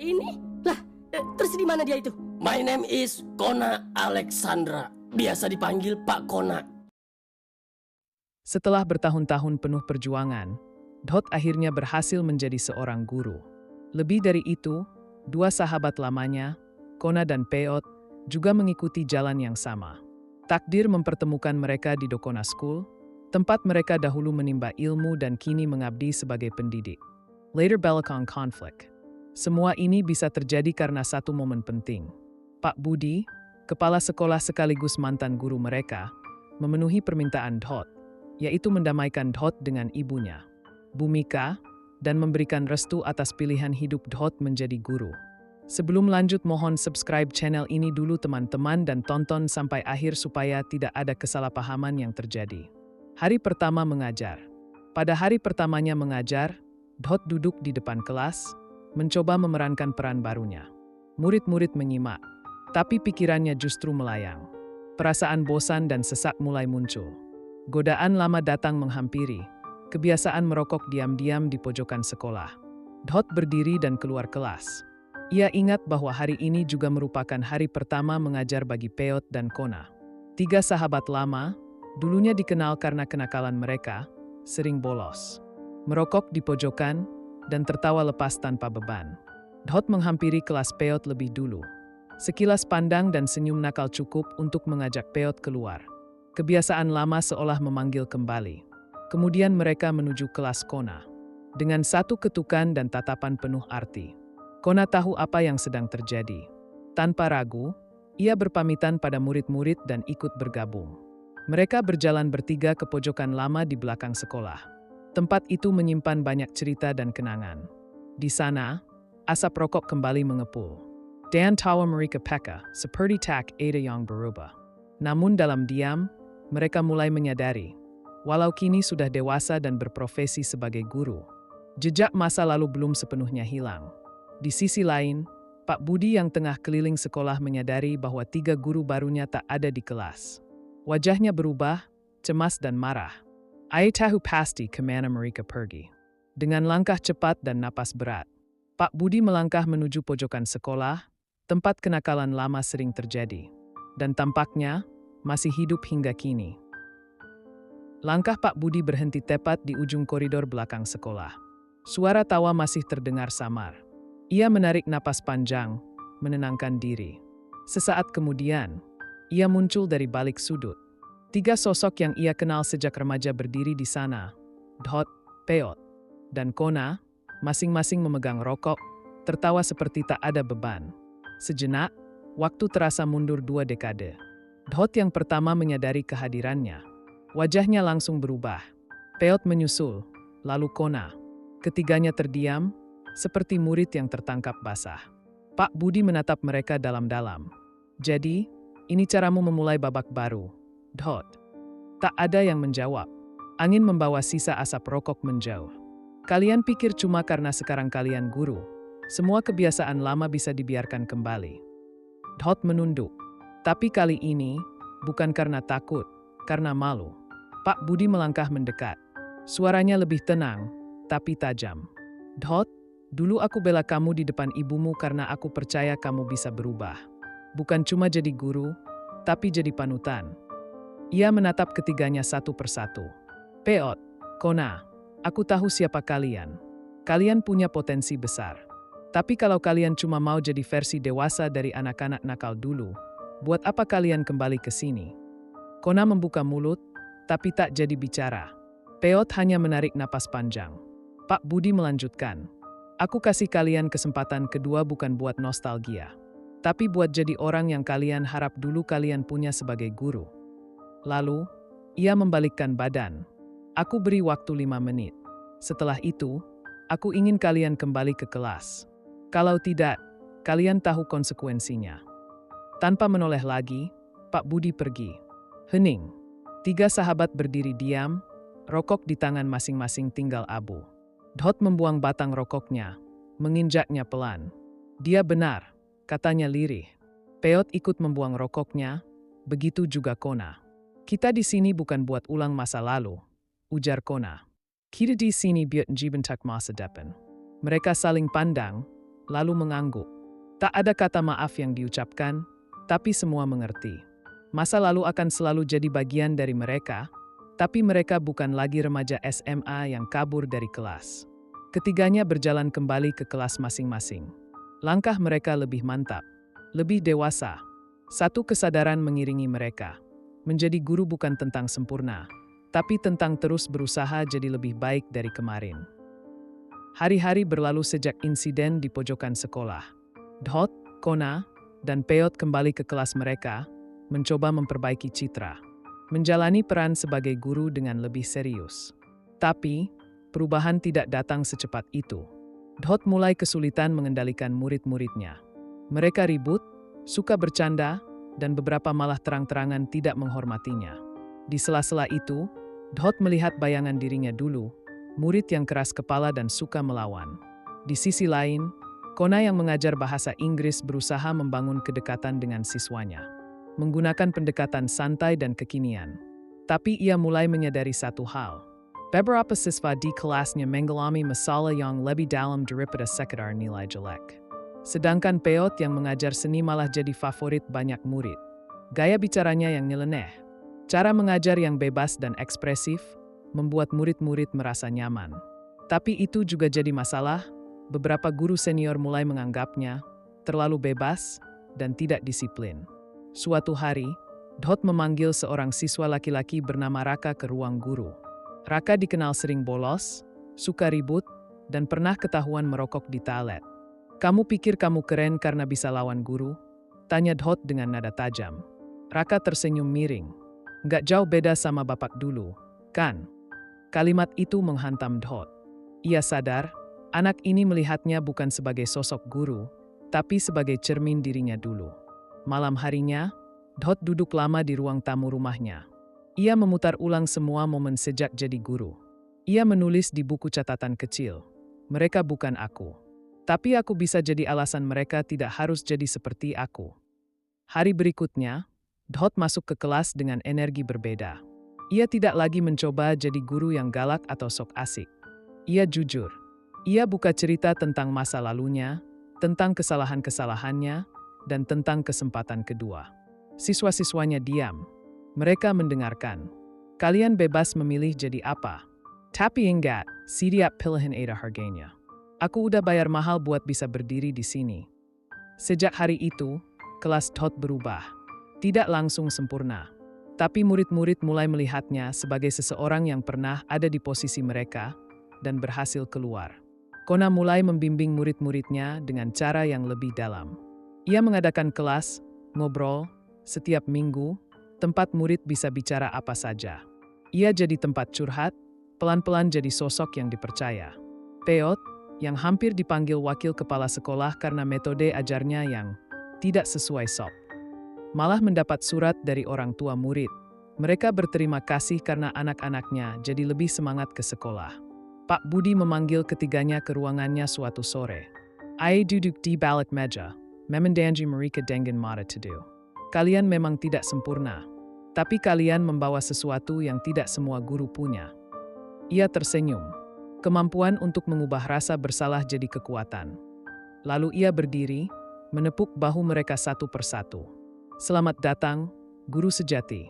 ini? Lah, terus di mana dia itu? My name is Kona Alexandra. Biasa dipanggil Pak Kona. Setelah bertahun-tahun penuh perjuangan, Dot akhirnya berhasil menjadi seorang guru. Lebih dari itu, dua sahabat lamanya, Kona dan Peot, juga mengikuti jalan yang sama. Takdir mempertemukan mereka di Dokona School, tempat mereka dahulu menimba ilmu dan kini mengabdi sebagai pendidik. Later Belakang Conflict. Semua ini bisa terjadi karena satu momen penting. Pak Budi, kepala sekolah sekaligus mantan guru mereka, memenuhi permintaan Dot, yaitu mendamaikan Dot dengan ibunya, Bhumika, dan memberikan restu atas pilihan hidup Dot menjadi guru. Sebelum lanjut, mohon subscribe channel ini dulu teman-teman dan tonton sampai akhir supaya tidak ada kesalahpahaman yang terjadi. Hari pertama mengajar. Pada hari pertamanya mengajar, Dot duduk di depan kelas, mencoba memerankan peran barunya. Murid-murid menyimak, tapi pikirannya justru melayang. Perasaan bosan dan sesak mulai muncul. Godaan lama datang menghampiri. Kebiasaan merokok diam-diam di pojokan sekolah. Dot berdiri dan keluar kelas. Ia ingat bahwa hari ini juga merupakan hari pertama mengajar bagi Peot dan Kona. Tiga sahabat lama, dulunya dikenal karena kenakalan mereka, sering bolos, merokok di pojokan, dan tertawa lepas tanpa beban. Dot menghampiri kelas Peot lebih dulu. Sekilas pandang dan senyum nakal cukup untuk mengajak Peot keluar. Kebiasaan lama seolah memanggil kembali. Kemudian mereka menuju kelas Kona. Dengan satu ketukan dan tatapan penuh arti. Kona tahu apa yang sedang terjadi. Tanpa ragu, ia berpamitan pada murid-murid dan ikut bergabung. Mereka berjalan bertiga ke pojokan lama di belakang sekolah. Tempat itu menyimpan banyak cerita dan kenangan. Di sana, asap rokok kembali mengepul. Dan tawa mereka peka, seperti tak ada yang berubah. Namun dalam diam, mereka mulai menyadari, walau kini sudah dewasa dan berprofesi sebagai guru, jejak masa lalu belum sepenuhnya hilang. Di sisi lain, Pak Budi yang tengah keliling sekolah menyadari bahwa tiga guru barunya tak ada di kelas. Wajahnya berubah, cemas dan marah. Ai tahu pasti kemana mereka pergi. Dengan langkah cepat dan napas berat, Pak Budi melangkah menuju pojokan sekolah, tempat kenakalan lama sering terjadi. Dan tampaknya, masih hidup hingga kini. Langkah Pak Budi berhenti tepat di ujung koridor belakang sekolah. Suara tawa masih terdengar samar. Ia menarik napas panjang, menenangkan diri. Sesaat kemudian, ia muncul dari balik sudut. Tiga sosok yang ia kenal sejak remaja berdiri di sana. Dot, Peot, dan Kona, masing-masing memegang rokok, tertawa seperti tak ada beban. Sejenak, waktu terasa mundur 2 dekade. Dot yang pertama menyadari kehadirannya. Wajahnya langsung berubah. Peot menyusul, lalu Kona. Ketiganya terdiam, seperti murid yang tertangkap basah. Pak Budi menatap mereka dalam-dalam. Jadi, ini caramu memulai babak baru, Dot. Tak ada yang menjawab. Angin membawa sisa asap rokok menjauh. Kalian pikir cuma karena sekarang kalian guru, semua kebiasaan lama bisa dibiarkan kembali. Dot menunduk. Tapi kali ini, bukan karena takut, karena malu. Pak Budi melangkah mendekat. Suaranya lebih tenang, tapi tajam. Dot, dulu aku bela kamu di depan ibumu karena aku percaya kamu bisa berubah. Bukan cuma jadi guru, tapi jadi panutan. Ia menatap ketiganya satu persatu. Peot, Kona, aku tahu siapa kalian. Kalian punya potensi besar. Tapi kalau kalian cuma mau jadi versi dewasa dari anak-anak nakal dulu, buat apa kalian kembali ke sini? Kona membuka mulut, tapi tak jadi bicara. Peot hanya menarik napas panjang. Pak Budi melanjutkan. Aku kasih kalian kesempatan kedua bukan buat nostalgia, tapi buat jadi orang yang kalian harap dulu kalian punya sebagai guru. Lalu, ia membalikkan badan. Aku beri waktu 5 menit. Setelah itu, aku ingin kalian kembali ke kelas. Kalau tidak, kalian tahu konsekuensinya. Tanpa menoleh lagi, Pak Budi pergi. Hening. 3 sahabat berdiri diam, rokok di tangan masing-masing tinggal abu. Dot membuang batang rokoknya, menginjaknya pelan. Dia benar, katanya lirih. Peot ikut membuang rokoknya, begitu juga Kona. Kita di sini bukan buat ulang masa lalu, ujar Kona. Kita di sini buat njibentak masa depan. Mereka saling pandang, lalu mengangguk. Tak ada kata maaf yang diucapkan, tapi semua mengerti. Masa lalu akan selalu jadi bagian dari mereka, tapi mereka bukan lagi remaja SMA yang kabur dari kelas. Ketiganya berjalan kembali ke kelas masing-masing. Langkah mereka lebih mantap, lebih dewasa. Satu kesadaran mengiringi mereka. Menjadi guru bukan tentang sempurna, tapi tentang terus berusaha jadi lebih baik dari kemarin. Hari-hari berlalu sejak insiden di pojokan sekolah. Dhot, Kona, dan Peot kembali ke kelas mereka, mencoba memperbaiki citra. Menjalani peran sebagai guru dengan lebih serius. Tapi, perubahan tidak datang secepat itu. Dhot mulai kesulitan mengendalikan murid-muridnya. Mereka ribut, suka bercanda, dan beberapa malah terang-terangan tidak menghormatinya. Di sela-sela itu, Dhot melihat bayangan dirinya dulu, murid yang keras kepala dan suka melawan. Di sisi lain, Kona yang mengajar bahasa Inggris berusaha membangun kedekatan dengan siswanya, menggunakan pendekatan santai dan kekinian. Tapi ia mulai menyadari satu hal. Beberapa siswa di kelasnya mengalami masalah yang lebih dalam daripada sekedar nilai jelek. Sedangkan Peot yang mengajar seni malah jadi favorit banyak murid. Gaya bicaranya yang nyeleneh, cara mengajar yang bebas dan ekspresif, membuat murid-murid merasa nyaman. Tapi itu juga jadi masalah. Beberapa guru senior mulai menganggapnya terlalu bebas dan tidak disiplin. Suatu hari, Dhot memanggil seorang siswa laki-laki bernama Raka ke ruang guru. Raka dikenal sering bolos, suka ribut, dan pernah ketahuan merokok di toilet. "Kamu pikir kamu keren karena bisa lawan guru?" tanya Dhot dengan nada tajam. Raka tersenyum miring. "Nggak jauh beda sama bapak dulu, kan?" Kalimat itu menghantam Dhot. Ia sadar, anak ini melihatnya bukan sebagai sosok guru, tapi sebagai cermin dirinya dulu. Malam harinya, Dhot duduk lama di ruang tamu rumahnya. Ia memutar ulang semua momen sejak jadi guru. Ia menulis di buku catatan kecil, "Mereka bukan aku. Tapi aku bisa jadi alasan mereka tidak harus jadi seperti aku." Hari berikutnya, Dhot masuk ke kelas dengan energi berbeda. Ia tidak lagi mencoba jadi guru yang galak atau sok asik. Ia jujur. Ia buka cerita tentang masa lalunya, tentang kesalahan-kesalahannya, dan tentang kesempatan kedua. Siswa-siswanya diam. Mereka mendengarkan. "Kalian bebas memilih jadi apa. Tapi enggak, setiap pilihan ada harganya. Aku udah bayar mahal buat bisa berdiri di sini." Sejak hari itu, kelas Dhot berubah. Tidak langsung sempurna. Tapi murid-murid mulai melihatnya sebagai seseorang yang pernah ada di posisi mereka dan berhasil keluar. Kona mulai membimbing murid-muridnya dengan cara yang lebih dalam. Ia mengadakan kelas, ngobrol, setiap minggu, tempat murid bisa bicara apa saja. Ia jadi tempat curhat, pelan-pelan jadi sosok yang dipercaya. Peot, yang hampir dipanggil wakil kepala sekolah karena metode ajarnya yang tidak sesuai SOP, malah mendapat surat dari orang tua murid. Mereka berterima kasih karena anak-anaknya jadi lebih semangat ke sekolah. Pak Budi memanggil ketiganya ke ruangannya suatu sore. "Ai duduk di balik meja, memendangi mereka dengan mata teduh. Kalian memang tidak sempurna, tapi kalian membawa sesuatu yang tidak semua guru punya." Ia tersenyum. Kemampuan untuk mengubah rasa bersalah jadi kekuatan. Lalu ia berdiri, menepuk bahu mereka satu persatu. "Selamat datang, guru sejati."